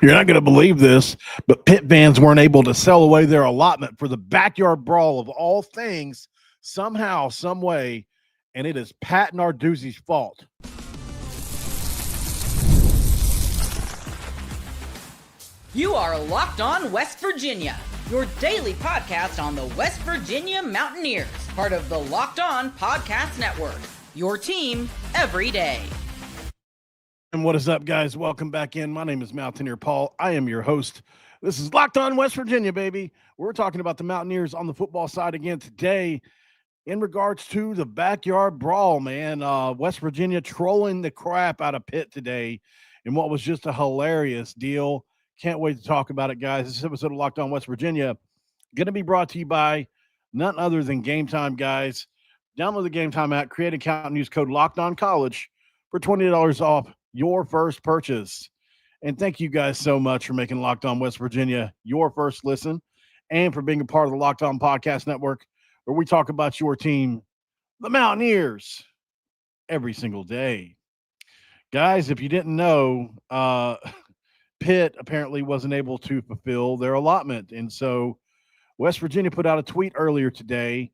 You're not going to believe this, but Pitt fans weren't able to sell away their allotment for the backyard brawl of all things, somehow, some way, and it is Pat Narduzzi's fault. You are Locked On West Virginia, your daily podcast on the West Virginia Mountaineers, part of the Locked On Podcast Network, your team every day. And what is up, guys? Welcome back in. My name is Mountaineer Paul. I am your host. This is Locked On West Virginia, baby. We're talking about the Mountaineers on the football side again today in regards to the backyard brawl, man. West Virginia trolling the crap out of Pitt today in what was just a hilarious deal. Can't wait to talk about it, guys. This episode of Locked On West Virginia going to be brought to you by none other than Game Time, guys. Download the Game Time app, create an account, and use code LOCKEDONCollege for $20 off your first purchase. And thank you guys so much for making Locked On West Virginia your first listen and for being a part of the Locked On Podcast Network, where we talk about your team, the Mountaineers, every single day. Guys, if you didn't know, Pitt apparently wasn't able to fulfill their allotment. And so West Virginia put out a tweet earlier today,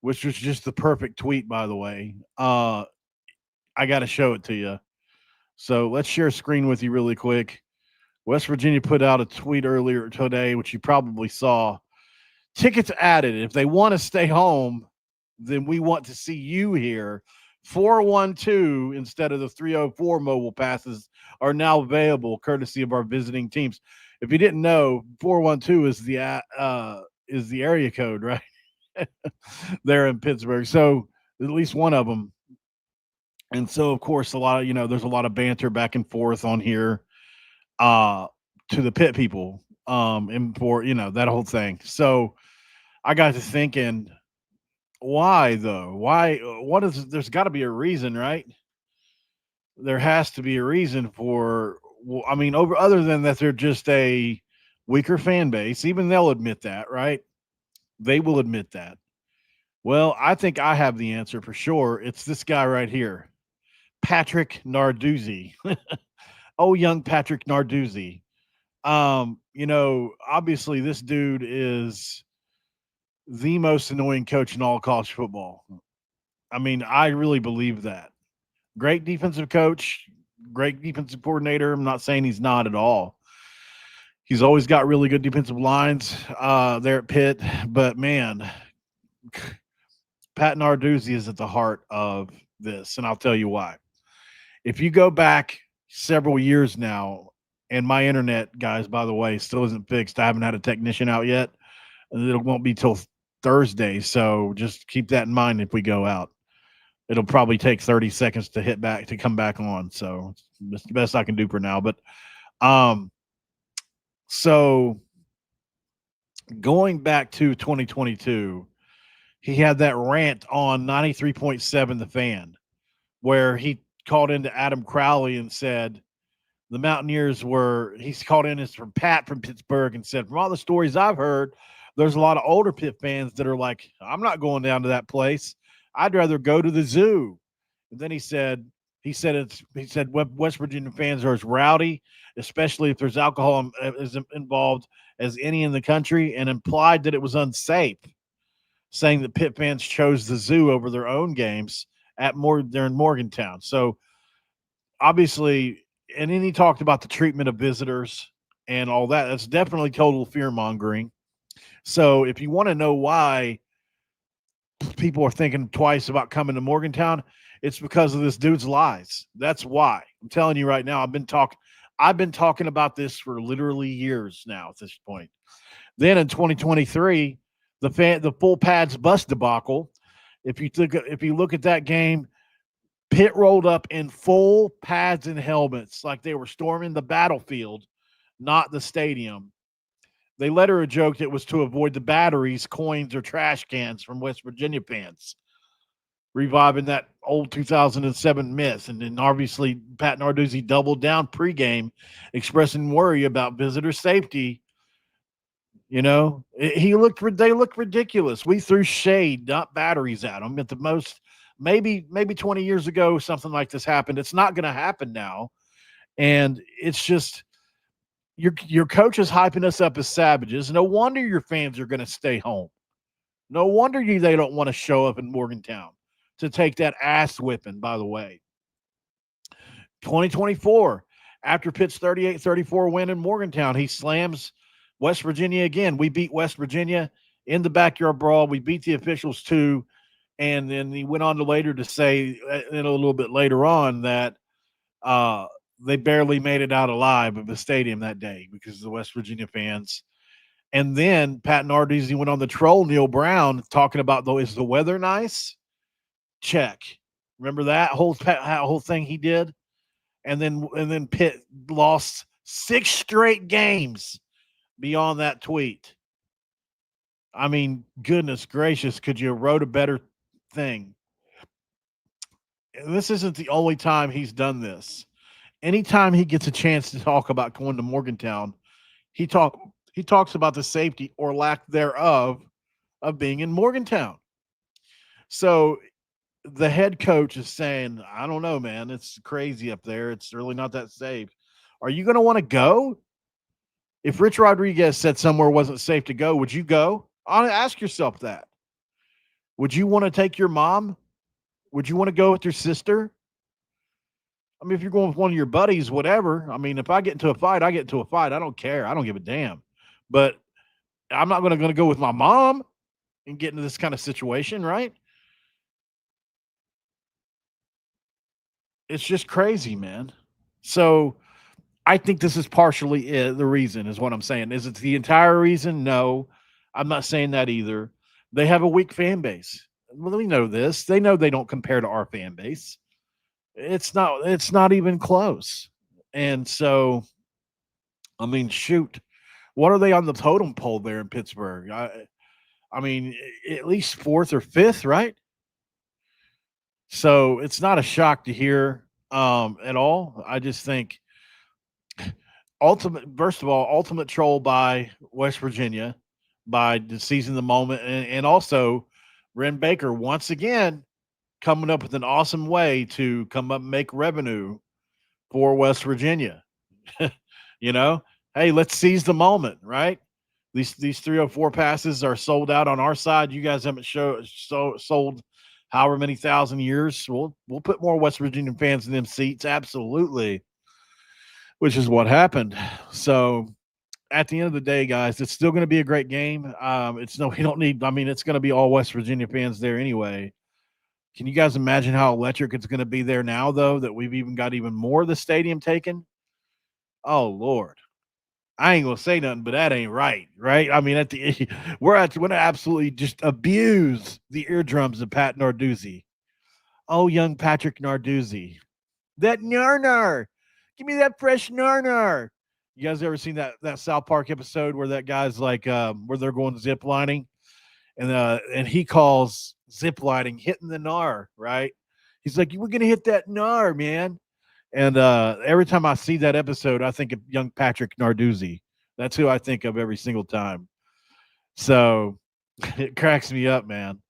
which was just the perfect tweet, by the way. I got to show it to you. So let's share a screen with you really quick. West Virginia put out a tweet earlier today, which you probably saw. Tickets added. If they want to stay home, then we want to see you here. 412 instead of the 304 mobile passes are now available, courtesy of our visiting teams. If you didn't know, 412 is the area code, right? There in Pittsburgh. So at least one of them. And so, of course, there's a lot of banter back and forth on here to the Pitt people and for, that whole thing. So I got to thinking, why, though? Why? There's got to be a reason, right? There has to be a reason for, other than that they're just a weaker fan base. Even they'll admit that, right? They will admit that. Well, I think I have the answer for sure. It's this guy right here. Patrick Narduzzi. Oh, young Patrick Narduzzi. Obviously this dude is the most annoying coach in all college football. I mean, I really believe that. Great defensive coach, great defensive coordinator. I'm not saying he's not at all. He's always got really good defensive lines there at Pitt. But, man, Pat Narduzzi is at the heart of this, and I'll tell you why. If you go back several years now, and my internet, guys, by the way, still isn't fixed. I haven't had a technician out yet, and it won't be till Thursday. So just keep that in mind if we go out. It'll probably take 30 seconds to come back on. So it's the best I can do for now. But so going back to 2022, he had that rant on 93.7 The Fan, where he called into Adam Crowley and said the Mountaineers he's called in as from Pat from Pittsburgh and said, from all the stories I've heard, there's a lot of older Pitt fans that are like, I'm not going down to that place. I'd rather go to the zoo. And then he said West Virginia fans are as rowdy, especially if there's alcohol involved, as any in the country, and implied that it was unsafe, saying that Pitt fans chose the zoo over their own games they're in Morgantown. So obviously, and then he talked about the treatment of visitors and all that. That's definitely total fear mongering. So if you want to know why people are thinking twice about coming to Morgantown, it's because of this dude's lies. That's why. I'm telling you right now, I've been talking about this for literally years now at this point. Then in 2023, the full pads bus debacle. If you look at that game, Pitt rolled up in full pads and helmets like they were storming the battlefield, not the stadium. They later a joke that was to avoid the batteries, coins, or trash cans from West Virginia fans, reviving that old 2007 myth. And then obviously Pat Narduzzi doubled down pregame, expressing worry about visitor safety. They looked ridiculous. We threw shade, not batteries at them. At the most, maybe 20 years ago, something like this happened. It's not going to happen now. And it's just Your coach is hyping us up as savages. No wonder your fans are going to stay home. No wonder they don't want to show up in Morgantown to take that ass whipping, by the way. 2024, after Pitt's 38-34 win in Morgantown, he slams West Virginia again. We beat West Virginia in the backyard brawl. We beat the officials too. And then he went on to later to say, a little bit later on, that they barely made it out alive of the stadium that day because of the West Virginia fans. And then Pat Narduzzi went on the troll Neil Brown talking about, though, is the weather nice? Check. Remember that whole thing he did? And then Pitt lost 6 straight games beyond that tweet. I mean, goodness gracious, could you have wrote a better thing? And this isn't the only time he's done this. Anytime he gets a chance to talk about going to Morgantown, he talks about the safety or lack thereof of being in Morgantown. So the head coach is saying, I don't know, man, it's crazy up there. It's really not that safe. Are you going to want to go? If Rich Rodriguez said somewhere wasn't safe to go, would you go? Ask yourself that. Would you want to take your mom? Would you want to go with your sister? I mean, if you're going with one of your buddies, whatever. I mean, if I get into a fight, I get into a fight. I don't care. I don't give a damn. But I'm not going to go with my mom and get into this kind of situation, right? It's just crazy, man. So I think this is partially the reason, is what I'm saying. Is it the entire reason? No, I'm not saying that either. They have a weak fan base. Well, we know this. They know they don't compare to our fan base. It's not even close. And so, I mean, shoot, what are they on the totem pole there in Pittsburgh? I mean, at least 4th or 5th, right? So it's not a shock to hear at all. I just think ultimate troll by West Virginia by seizing the moment, and also Ren Baker once again coming up with an awesome way to come up and make revenue for West Virginia. You know, hey, let's seize the moment, right? These 304 passes are sold out on our side. You guys haven't sold however many thousand years. We'll put more West Virginia fans in them seats, absolutely, which is what happened. So at the end of the day, guys, it's still going to be a great game. It's going to be all West Virginia fans there anyway. Can you guys imagine how electric it's going to be there now, though, that we've even got even more of the stadium taken? Oh, Lord. I ain't going to say nothing, but that ain't right? I mean, we're going to absolutely just abuse the eardrums of Pat Narduzzi. Oh, young Patrick Narduzzi. That nar. Give me that fresh nar. You guys ever seen that South Park episode where that guy's like, where they're going zip lining, and he calls zip lining hitting the gnar, right? He's like, we're gonna hit that gnar, man. And every time I see that episode, I think of young Patrick Narduzzi. That's who I think of every single time. So it cracks me up, man.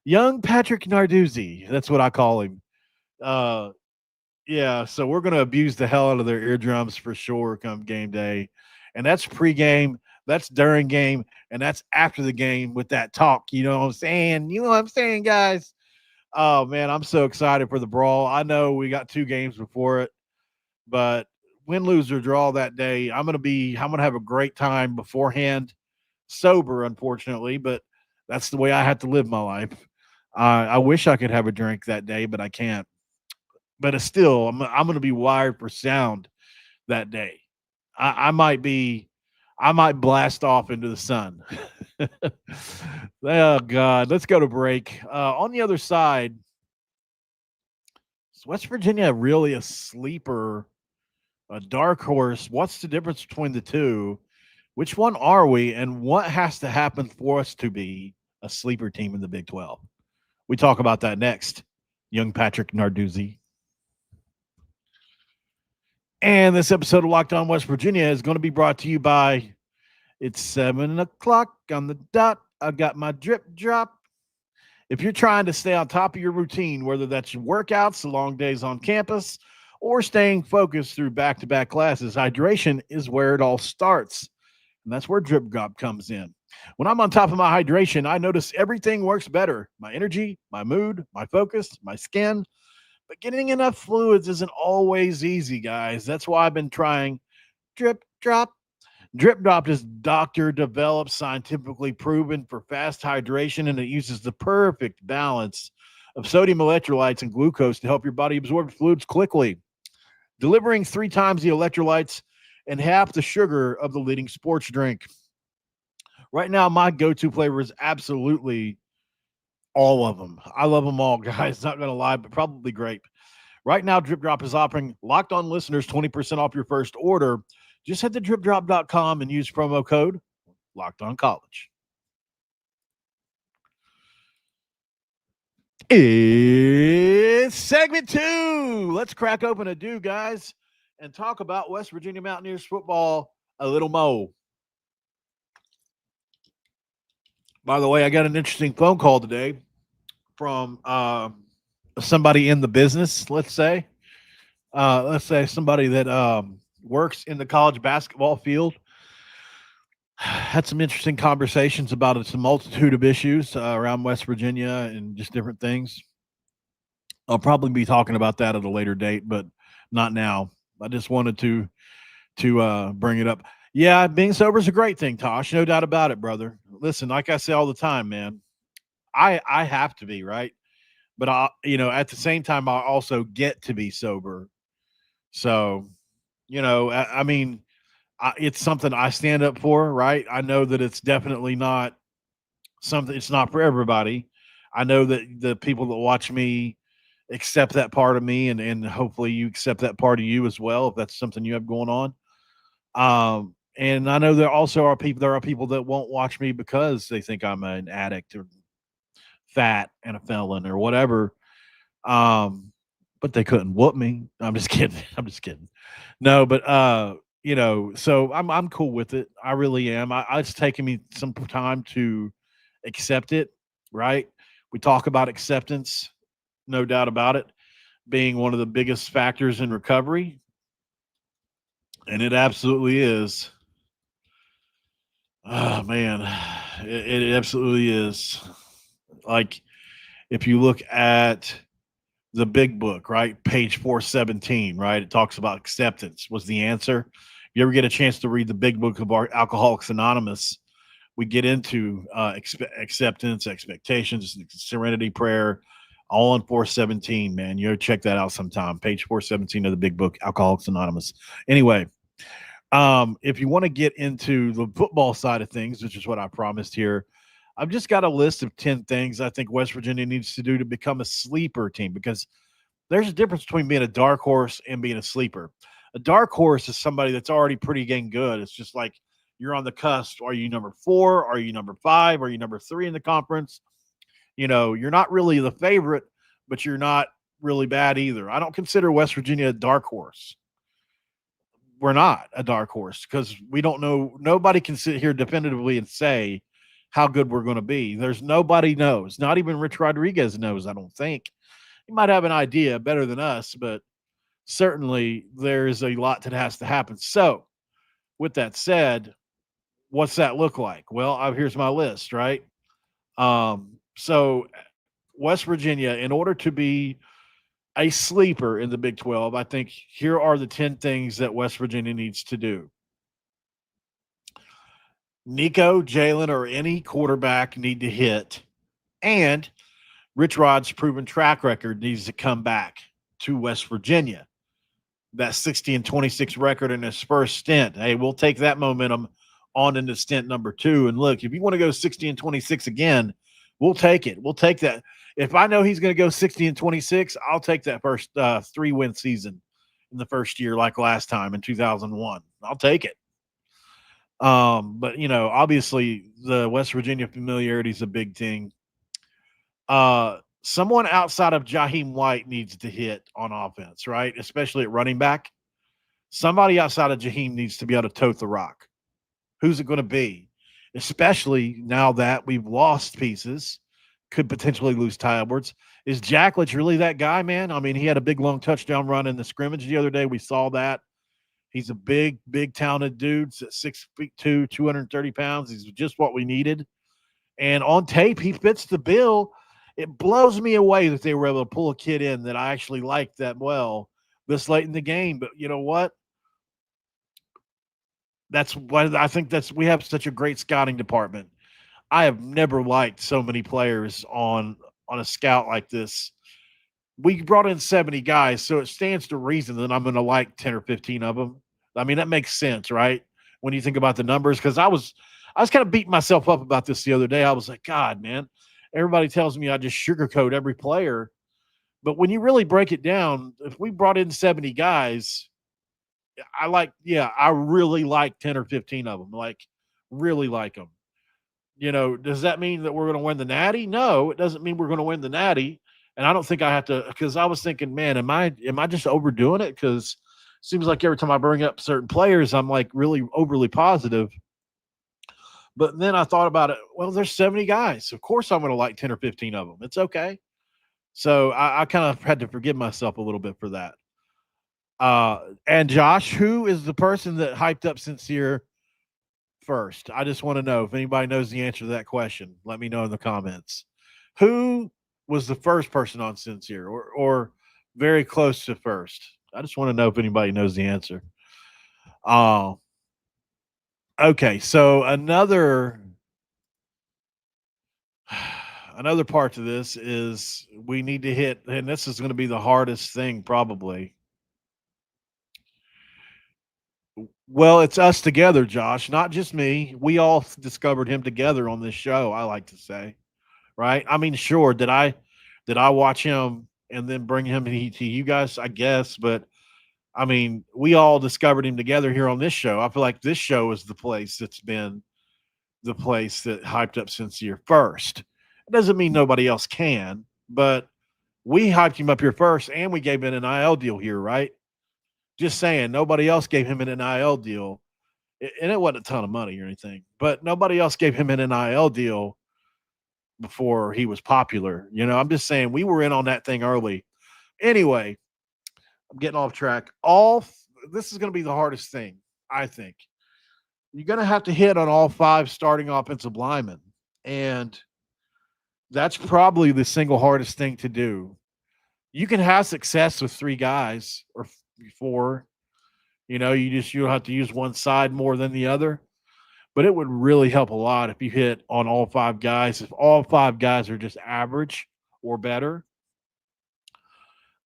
Young Patrick Narduzzi. That's what I call him. Yeah, so we're going to abuse the hell out of their eardrums for sure come game day. And that's pregame, that's during game, and that's after the game with that talk. You know what I'm saying? You know what I'm saying, guys? Oh, man, I'm so excited for the Brawl. I know we got 2 games before it, but win, lose, or draw that day, I'm going to have a great time beforehand. Sober, unfortunately, but that's the way I have to live my life. I wish I could have a drink that day, but I can't. But it's still, I'm going to be wired for sound that day. I might blast off into the sun. Oh, God. Let's go to break. On the other side, is West Virginia really a sleeper, a dark horse? What's the difference between the two? Which one are we, and what has to happen for us to be a sleeper team in the Big 12? We talk about that next. Young Patrick Narduzzi. And this episode of Locked On West Virginia is going to be brought to you by, it's 7 o'clock on the dot. I got my drip drop. If you're trying to stay on top of your routine, whether that's your workouts, the long days on campus, or staying focused through back-to-back classes, hydration is where it all starts. And that's where Drip Drop comes in. When I'm on top of my hydration, I notice everything works better. My energy, my mood, my focus, my skin. But getting enough fluids isn't always easy, guys. That's why I've been trying Drip Drop. Drip Drop is doctor developed, scientifically proven for fast hydration, and it uses the perfect balance of sodium electrolytes and glucose to help your body absorb fluids quickly, delivering 3 times the electrolytes and half the sugar of the leading sports drink. Right now, my go-to flavor is absolutely all of them. I love them all, guys. Not gonna lie, but probably grape. Right now, Drip Drop is offering Locked On listeners 20% off your first order. Just head to dripdrop.com and use promo code Locked On College. It's segment 2. Let's crack open a do, guys, and talk about West Virginia Mountaineers football a little more. By the way, I got an interesting phone call today from somebody in the business, let's say somebody that works in the college basketball field. Had some interesting conversations about it's a multitude of issues around West Virginia and just different things. I'll probably be talking about that at a later date, but not now. I just wanted to bring it up. Yeah, being sober is a great thing, Tosh. No doubt about it, brother. Listen, like I say all the time, man, I have to be, right? But at the same time, I also get to be sober. So, I mean, it's something I stand up for, right? I know that it's definitely not something, it's not for everybody. I know that the people that watch me accept that part of me, and hopefully you accept that part of you as well, if that's something you have going on. And I know there are people that won't watch me because they think I'm an addict or fat and a felon or whatever. But they couldn't whoop me. I'm just kidding. I'm just kidding. No, but so I'm cool with it. I really am. It's taken me some time to accept it, right? We talk about acceptance, no doubt about it, being one of the biggest factors in recovery. And it absolutely is. Oh man, it absolutely is. Like if you look at the big book, right? Page 417, right? It talks about acceptance was the answer. You ever get a chance to read the big book of our Alcoholics Anonymous? We get into acceptance, expectations, serenity prayer, all in 417, man. You check that out sometime. Page 417 of the big book, Alcoholics Anonymous. Anyway, if you want to get into the football side of things, which is what I promised here, I've just got a list of 10 things I think West Virginia needs to do to become a sleeper team, because there's a difference between being a dark horse and being a sleeper. A dark horse is somebody that's already pretty dang good. It's just like you're on the cusp. Are you number 4? Are you number 5? Are you number 3 in the conference? You're not really the favorite, but you're not really bad either. I don't consider West Virginia a dark horse. We're not a dark horse because we don't know. Nobody can sit here definitively and say how good we're going to be. There's nobody knows. Not even Rich Rodriguez knows, I don't think. He might have an idea better than us, but certainly there is a lot that has to happen. So with that said, what's that look like? Well, here's my list, right? So West Virginia, in order to be a sleeper in the Big 12, I think here are the 10 things that West Virginia needs to do. Nico, Jalen, or any quarterback need to hit, and Rich Rod's proven track record needs to come back to West Virginia. That 60-26 record in his first stint. Hey, we'll take that momentum on into stint number 2. And look, if you want to go 60-26 again, we'll take it. We'll take that. If I know he's going to go 60-26, I'll take that first 3-win season in the first year, like last time in 2001. I'll take it. But obviously the West Virginia familiarity is a big thing. Someone outside of Jaheim White needs to hit on offense, right? Especially at running back. Somebody outside of Jaheim needs to be able to tote the rock. Who's it going to be? Especially now that we've lost pieces. could potentially lose Ty Edwards. Is Jackledge really that guy, man? I mean, he had a big, long touchdown run in the scrimmage the other day. We saw that. He's a big, big, talented dude, 6'2", 230 pounds. He's just what we needed. And on tape, he fits the bill. It blows me away that they were able to pull a kid in that I actually liked that well this late in the game. But you know what? That's what I think we have such a great scouting department. I have never liked so many players on a scout like this. We brought in 70 guys, so it stands to reason that I'm going to like 10 or 15 of them. I mean, that makes sense, right? When you think about the numbers, because I was kind of beating myself up about this the other day. I was like, God, man, everybody tells me I just sugarcoat every player. But when you really break it down, if we brought in 70 guys, I really like 10 or 15 of them, like really like them. Does that mean that we're going to win the Natty? No, it doesn't mean we're going to win the Natty. And I don't think I have to, because I was thinking, man, am I just overdoing it? Because it seems like every time I bring up certain players, I'm like really overly positive. But then I thought about it. Well, there's 70 guys. Of course, I'm going to like 10 or 15 of them. It's okay. So I kind of had to forgive myself a little bit for that. And Josh, who is the person that hyped up Sincere first? I just want to know if anybody knows the answer to that question. Let me know in the comments. Who was the first person on Sincere or very close to first? I just want to know if anybody knows the answer. Okay, so another part to this is we need to hit, and this is going to be the hardest thing probably. Well, it's us together, Josh, not just me. We all discovered him together on this show, I like to say. Right? I mean, sure, did I watch him and then bring him to you guys? I guess, but I mean, we all discovered him together here on this show. I feel like this show is the place that's been the place that hyped up Sincere first. It doesn't mean nobody else can, but we hyped him up here first, and we gave him an NIL deal here, right? Just saying, nobody else gave him an NIL deal, and it wasn't a ton of money or anything, but nobody else gave him an NIL deal before he was popular. I'm just saying we were in on that thing early. Anyway, I'm getting off track. This is going to be the hardest thing, I think. You're going to have to hit on all 5 starting offensive linemen, and that's probably the single hardest thing to do. You can have success with 3 guys or 4. You don't have to use one side more than the other. But it would really help a lot if you hit on all 5 guys. If all 5 guys are just average or better,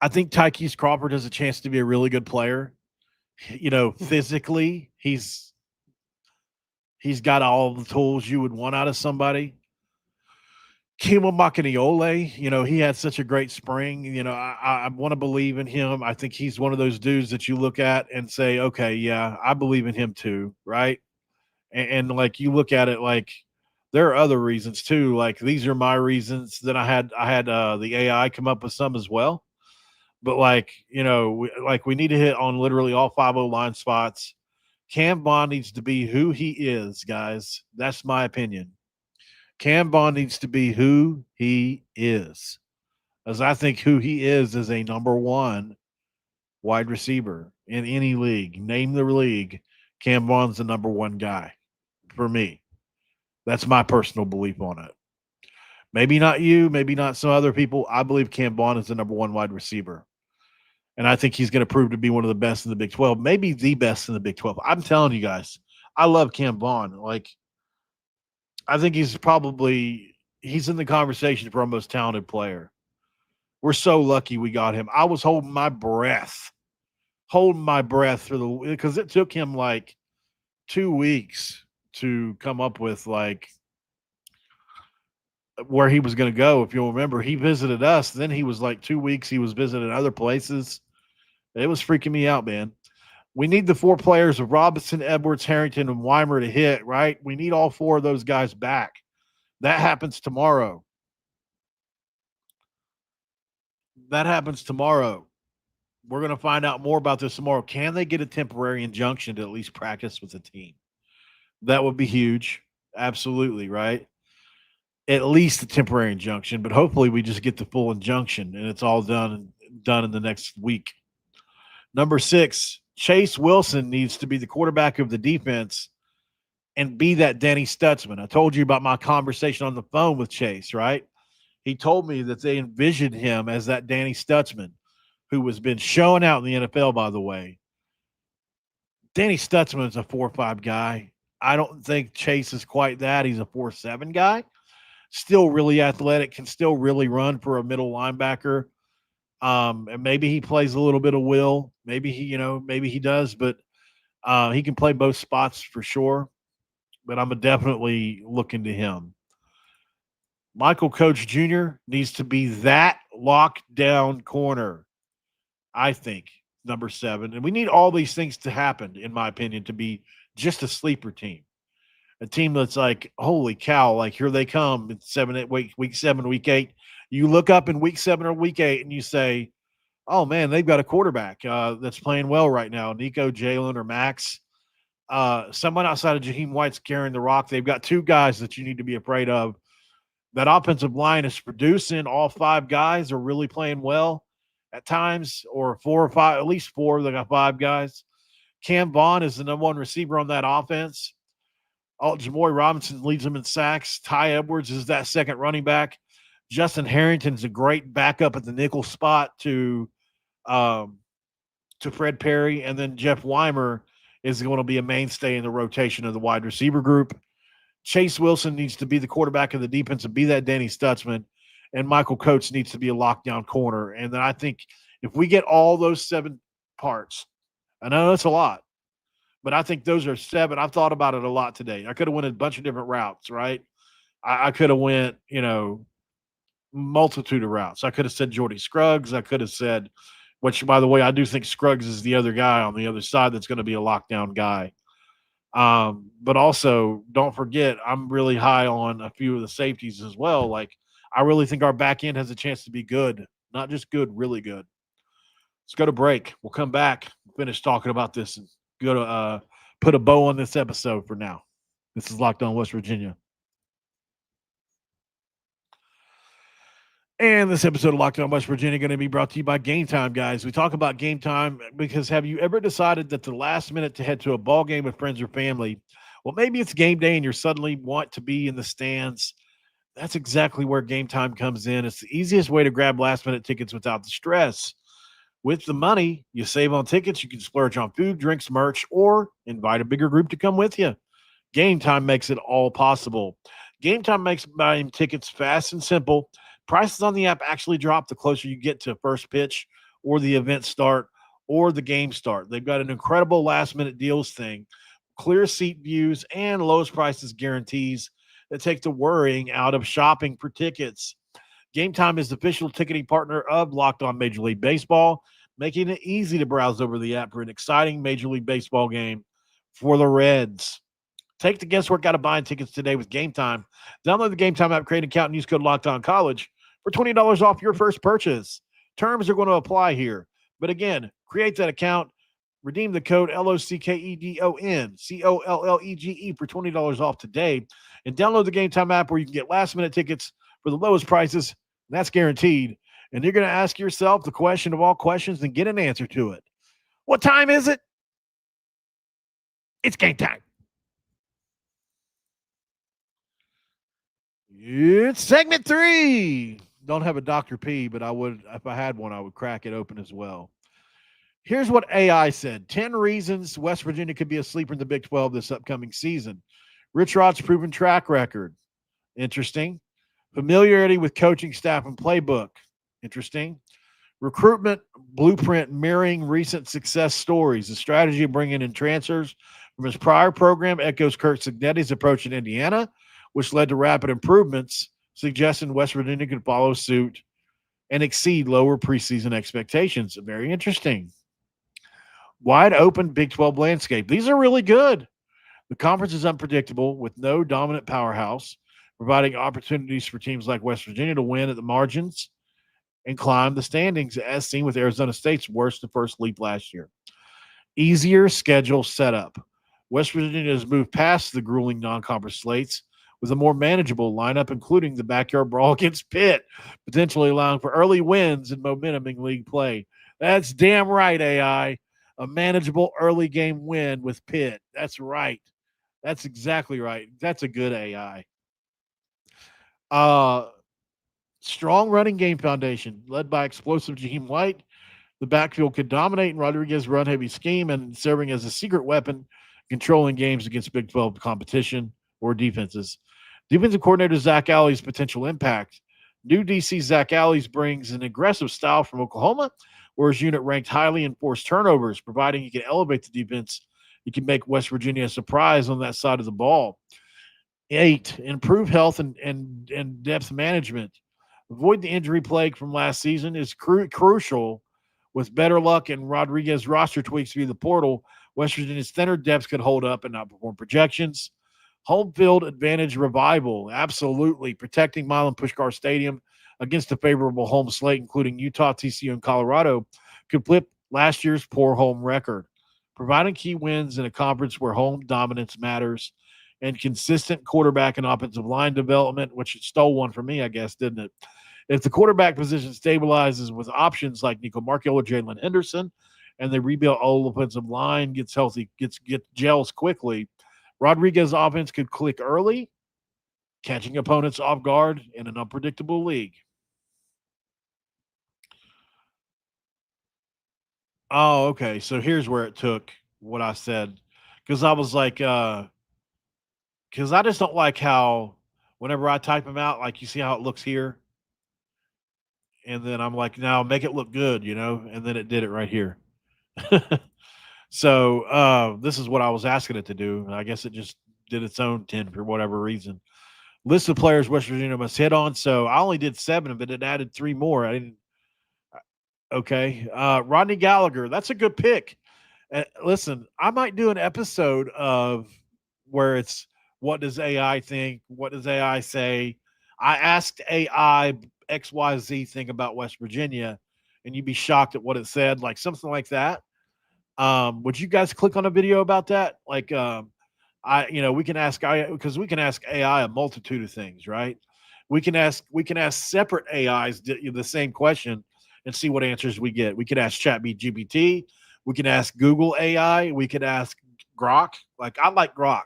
I think Tykees Crawford has a chance to be a really good player. Physically, he's got all the tools you would want out of somebody. Kimo Makaniole, he had such a great spring. I want to believe in him. I think he's one of those dudes that you look at and say, okay, yeah, I believe in him too, right? And like you look at it, like there are other reasons too. Like these are my reasons that I had the AI come up with some as well. But we need to hit on literally all 5 O-line spots. Cam Bond needs to be who he is, guys. That's my opinion. Cam Bond needs to be who he is. As I think who he is a number 1 wide receiver in any league. Name the league. Cam Bond's the number 1 guy. For me, that's my personal belief on it. Maybe not you, maybe not some other people. I believe Cam Bond is the number 1 wide receiver. And I think he's going to prove to be one of the best in the Big 12, maybe the best in the Big 12. I'm telling you guys, I love Cam Bond. I think he's in the conversation for our most talented player. We're so lucky we got him. I was holding my breath because it took him 2 weeks to come up with where he was going to go. If you'll remember, he visited us. Then he was 2 weeks. He was visiting other places. It was freaking me out, man. We need the 4 players of Robinson, Edwards, Harrington, and Weimer to hit, right? We need all 4 of those guys back. That happens tomorrow. We're going to find out more about this tomorrow. Can they get a temporary injunction to at least practice with the team? That would be huge. Absolutely, right? at least a temporary injunction, but hopefully we just get the full injunction and it's all done in the next week. Number 6, Chase Wilson needs to be the quarterback of the defense and be that Danny Stutzman. I told you about my conversation on the phone with Chase, right? He told me that they envisioned him as that Danny Stutzman, who has been showing out in the NFL, by the way. Danny Stutzman is a 4-5 guy. I don't think Chase is quite that. He's a 4-7 guy. Still really athletic, can still really run for a middle linebacker. And maybe he plays a little bit of will. Maybe he does, but he can play both spots for sure. But I'm definitely looking to him. Michael Coach Jr. needs to be that lockdown corner, I think, number 7. And we need all these things to happen, in my opinion, to be just a sleeper team. A team that's like, holy cow, like here they come. It's week 7, week 8. You look up in week 7 or week 8 and you say, oh, man, they've got a quarterback that's playing well right now. Nico, Jalen, or Max. Someone outside of Jaheim White's carrying the rock. They've got 2 guys that you need to be afraid of. That offensive line is producing. All 5 guys are really playing well at times, or 4 or 5, at least 4. They got 5 guys. Cam Vaughn is the number 1 receiver on that offense. Jamoy Robinson leads them in sacks. Ty Edwards is that second running back. Justin Harrington's a great backup at the nickel spot to Fred Perry. And then Jeff Weimer is going to be a mainstay in the rotation of the wide receiver group. Chase Wilson needs to be the quarterback of the defense and be that Danny Stutzman. And Michael Coates needs to be a lockdown corner. And then I think if we get all those 7 parts, I know that's a lot, but I think those are 7. I've thought about it a lot today. I could have went a bunch of different routes, right? I could have went, multitude of routes. I could have said Jordy Scruggs. I could have said, which, by the way, I do think Scruggs is the other guy on the other side that's going to be a lockdown guy. But also, don't forget, I'm really high on a few of the safeties as well. Like, I really think our back end has a chance to be good, not just good, really good. Let's go to break. We'll come back, finish talking about this, and go to put a bow on this episode for now. This is Locked On West Virginia. And this episode of Locked On West Virginia going to be brought to you by Game Time, guys. We talk about Game Time because have you ever decided that the last minute to head to a ball game with friends or family, well, maybe it's game day and you suddenly want to be in the stands. That's exactly where Game Time comes in. It's the easiest way to grab last-minute tickets without the stress. With the money you save on tickets, you can splurge on food, drinks, merch, or invite a bigger group to come with you. Game Time makes it all possible. Game Time makes buying tickets fast and simple. Prices on the app actually drop the closer you get to first pitch or the event start or the game start. They've got an incredible last-minute deals thing, clear seat views, and lowest prices guarantees that take the worrying out of shopping for tickets. Game Time is the official ticketing partner of Locked On Major League Baseball, making it easy to browse over the app for an exciting Major League Baseball game for the Reds. Take the guesswork out of buying tickets today with Game Time. Download the Game Time app, create an account, and use code LOCKEDONCollege for $20 off your first purchase. Terms are going to apply here. But again, create that account, redeem the code LOCKEDONCOLLEGE for $20 off today, and download the Game Time app where you can get last-minute tickets for the lowest prices, and that's guaranteed. And you're going to ask yourself the question of all questions and get an answer to it. What time is it? It's game time. It's segment 3. Don't have a Dr. P, but I would, if I had one, I would crack it open as well. Here's what AI said. 10 reasons West Virginia could be a sleeper in the Big 12 this upcoming season. Rich Rod's proven track record. Interesting. Familiarity with coaching staff and playbook. Interesting. Recruitment blueprint mirroring recent success stories. The strategy of bringing in transfers from his prior program echoes Kurt Cignetti's approach in Indiana, which led to rapid improvements, suggesting West Virginia could follow suit and exceed lower preseason expectations. Very interesting. Wide open Big 12 landscape. These are really good. The conference is unpredictable with no dominant powerhouse, providing opportunities for teams like West Virginia to win at the margins and climb the standings, as seen with Arizona State's worst to first leap last year. Easier schedule setup. West Virginia has moved past the grueling non-conference slates with a more manageable lineup, including the backyard brawl against Pitt, potentially allowing for early wins and momentum in league play. That's damn right, AI. A manageable early game win with Pitt. That's right. That's exactly right. That's a good AI. Uh, Strong running game foundation led by explosive Jaheim White. The backfield could dominate in Rodriguez's run heavy scheme and serving as a secret weapon, controlling games against Big 12 competition or defenses. Defensive coordinator Zach Alley's potential impact. New DC Zach Alley's brings an aggressive style from Oklahoma, where his unit ranked highly in forced turnovers, providing he can elevate the defense. He can make West Virginia a surprise on that side of the ball. 8, improve health and depth management. Avoid the injury plague from last season is crucial. With better luck and Rodriguez roster tweaks via the portal, West Virginia's thinner depth could hold up and outperform projections. Home field advantage revival, absolutely. Protecting Milan Puskar Stadium against a favorable home slate, including Utah, TCU, and Colorado, could flip last year's poor home record. Providing key wins in a conference where home dominance matters, and consistent quarterback and offensive line development, which it stole one from me, I guess, didn't it? If the quarterback position stabilizes with options like Nico Markell or Jalen Henderson, and the rebuilt all offensive line gets healthy, gels quickly, Rodriguez's offense could click early, catching opponents off guard in an unpredictable league. Oh, okay. So here's where it took what I said. Because I was like, because I just don't like how whenever I type them out, like you see how it looks here. And then I'm like, now make it look good, and then it did it right here. So this is what I was asking it to do. I guess it just did its own 10 for whatever reason. List of players West Virginia must hit on. So I only did 7, but it added 3 more. I didn't. Okay. Rodney Gallagher. That's a good pick. Listen, I might do an episode of where it's what does AI think? What does AI say? I asked AI XYZ thing about West Virginia, and you'd be shocked at what it said, like something like that. Would you guys click on a video about that? Like, we can ask AI because we can ask AI a multitude of things, right? We can ask separate AIs the same question and see what answers we get. We could ask ChatGPT. We can ask Google AI. We could ask Grok. Like, I like Grok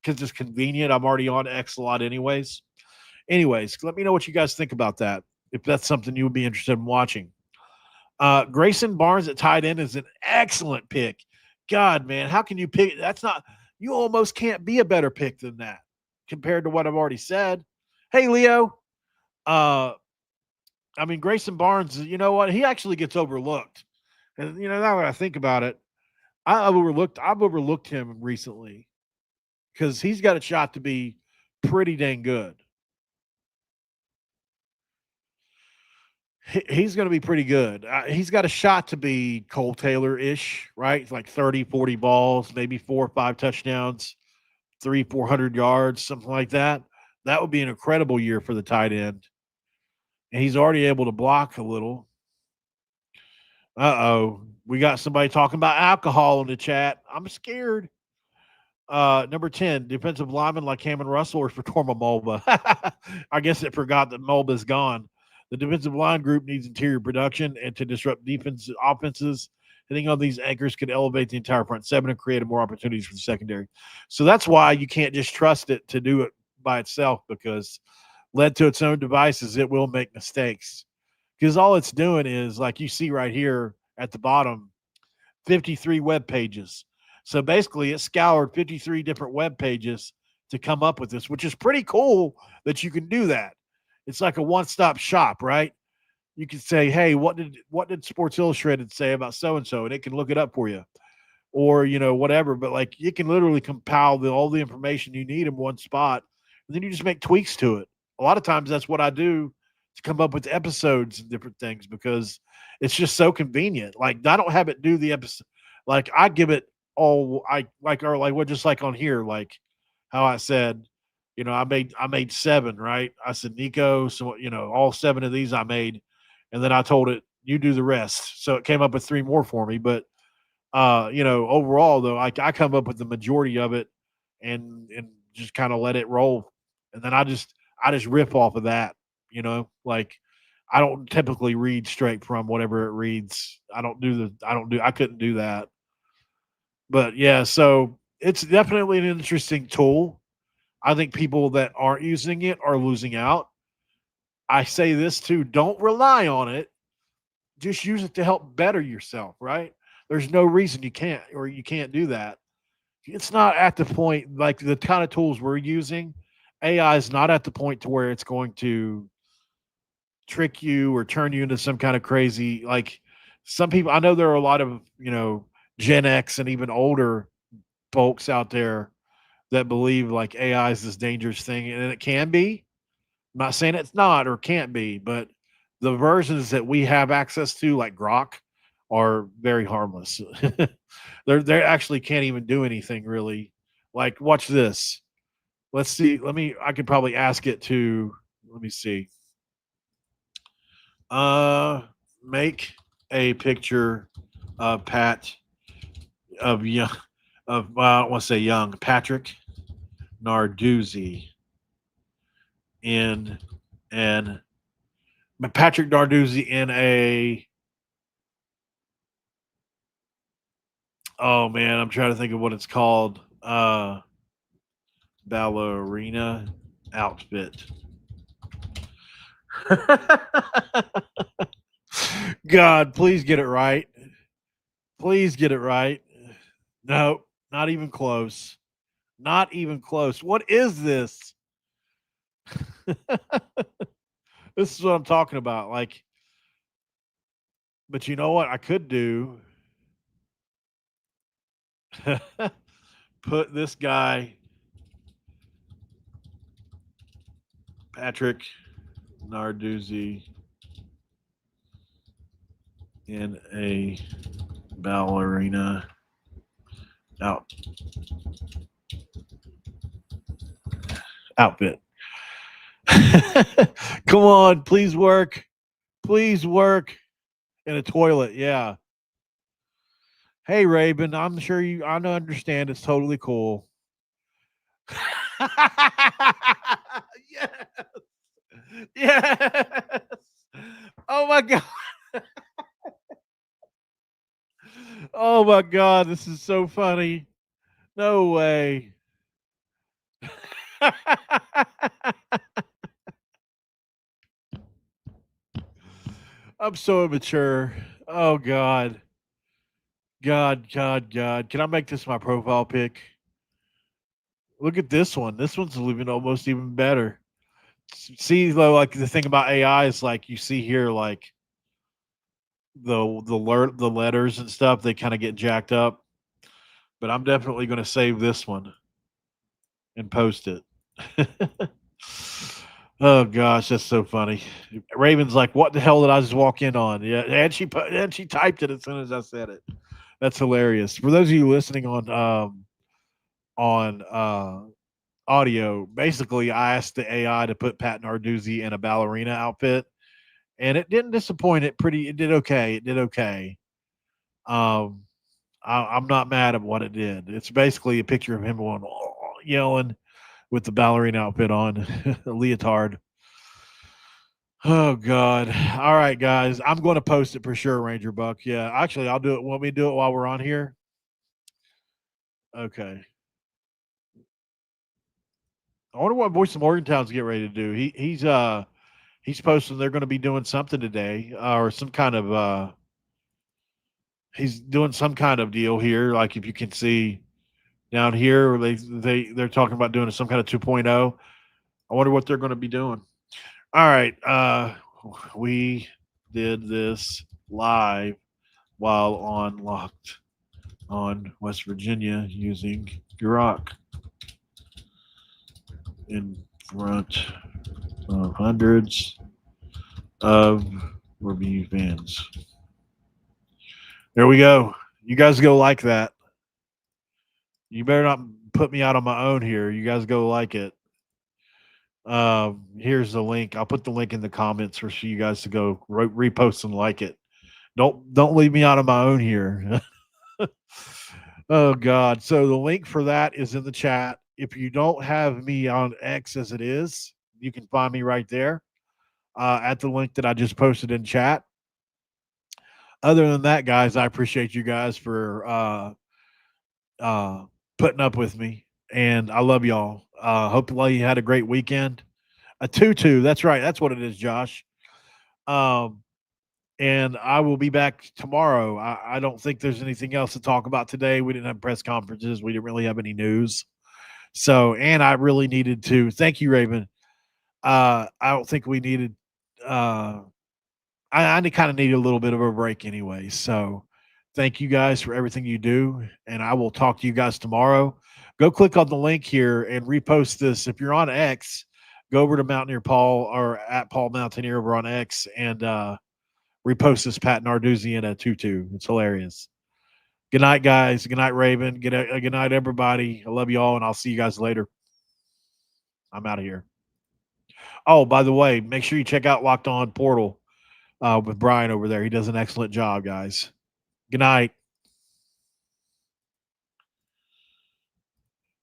because it's convenient. I'm already on X a lot anyways. Anyways, let me know what you guys think about that, if that's something you would be interested in watching. Grayson Barnes at tight end is an excellent pick. God, man, how can you pick? You almost can't be a better pick than that compared to what I've already said. Hey, Leo. Grayson Barnes, you know what? He actually gets overlooked. And, now that I think about it, I've overlooked him recently because he's got a shot to be pretty dang good. He's going to be pretty good. He's got a shot to be Cole Taylor-ish, right? It's like 30, 40 balls, maybe 4 or 5 touchdowns, 400 yards, something like that. That would be an incredible year for the tight end. And he's already able to block a little. Uh-oh. We got somebody talking about alcohol in the chat. I'm scared. Number 10, defensive lineman like Cameron Russell or Fatorma Mulba. I guess it forgot that Mulba's gone. The defensive line group needs interior production and to disrupt offenses. Hitting on these anchors could elevate the entire front seven and create more opportunities for the secondary. So that's why you can't just trust it to do it by itself, because led to its own devices, it will make mistakes. Because all it's doing is, like you see right here at the bottom, 53 web pages. So basically it scoured 53 different web pages to come up with this, which is pretty cool that you can do that. It's like a one-stop shop, right? You can say, hey, what did Sports Illustrated say about so-and-so? And it can look it up for you, or, whatever. But like, you can literally compile all the information you need in one spot, and then you just make tweaks to it. A lot of times that's what I do to come up with episodes and different things, because it's just so convenient. Like, I don't have it do the episode. Like, I give it all, just like on here, like how I said, I made 7, right? I said, Nico, so, all 7 of these I made. And then I told it, you do the rest. So it came up with 3 more for me. But, overall, though, I come up with the majority of it and just kind of let it roll. and then I just rip off of that. Like I don't typically read straight from whatever it reads. I couldn't do that. But yeah, so it's definitely an interesting tool. I think people that aren't using it are losing out. I say this too, don't rely on it. Just use it to help better yourself, right? There's no reason you can't do that. It's not at the point like the kind of tools we're using. AI is not at the point to where it's going to trick you or turn you into some kind of crazy like some people. I know there are a lot of, Gen X and even older folks out there that believe like AI is this dangerous thing, and it can be. I'm not saying it's not or can't be, but the versions that we have access to, like Grok, are very harmless. They actually can't even do anything really. Like, watch this. Let's see. I could probably ask it to. Let me see. Make a picture of Pat of young of I don't want to say young Patrick Narduzzi in an Patrick Narduzzi in a oh man, I'm trying to think of what it's called. Ballerina outfit. God, please get it right. Please get it right. No, not even close. Not even close. What is this? This is what I'm talking about. Like, but you know what I could do? Put this guy, Patrick Narduzzi, in a ballerina outfit. Come on, please work. Please work in a toilet. Yeah. Hey, Raven, I'm sure I understand. It's totally cool. Yes. Yes. Oh my God. Oh my God. This is so funny. No way. I'm so immature. Oh God. God. Can I make this my profile pic? Look at this one. This one's even almost even better. See, though, like the thing about AI is like you see here, like the letters and stuff, they kind of get jacked up. But I'm definitely going to save this one and post it. Oh gosh, that's so funny. Raven's like, "What the hell did I just walk in on?" Yeah, and she typed it as soon as I said it. That's hilarious. For those of you listening on audio, basically I asked the AI to put Pat Narduzzi in a ballerina outfit, and it didn't disappoint. It did okay. It did okay. Um, I'm not mad at what it did. It's basically a picture of him going yelling with the ballerina outfit on, a leotard. Oh God! All right, guys, I'm going to post it for sure, Ranger Buck. Yeah, actually, I'll do it. Want me to do it while we're on here? Okay. I wonder what Voice of Morgantown's get ready to do. He's posting they're going to be doing something today, or some kind of he's doing some kind of deal here. Like if you can see down here, they're talking about doing some kind of 2.0. I wonder what they're going to be doing. All right, we did this live while on Locked on West Virginia using Grok in front of hundreds of WVU fans. There we go. You guys go like that. You better not put me out on my own here. You guys go like it. Here's the link. I'll put the link in the comments for you guys to go repost and like it. Don't leave me out on my own here. Oh God. So the link for that is in the chat. if you don't have me on X as it is, you can find me right there at the link that I just posted in chat. Other than that, guys, I appreciate you guys for uh, putting up with me, and I love y'all. Hopefully, you had a great weekend. A tutu, that's right, that's what it is, Josh. Um, and I will be back tomorrow. I don't think there's anything else to talk about today. We didn't have press conferences. We didn't really have any news. So, and I really needed to thank you, Raven. I don't think we needed. I kind of need a little bit of a break anyway. So, thank you guys for everything you do, and I will talk to you guys tomorrow. Go click on the link here and repost this. If you're on X, go over to Mountaineer Paul or at Paul Mountaineer over on X and repost this Pat Narduzzi in a tutu. It's hilarious. Good night, guys. Good night, Raven. Good night, everybody. I love you all, and I'll see you guys later. I'm out of here. Oh, by the way, make sure you check out Locked On Portal with Brian over there. He does an excellent job, guys. Good night.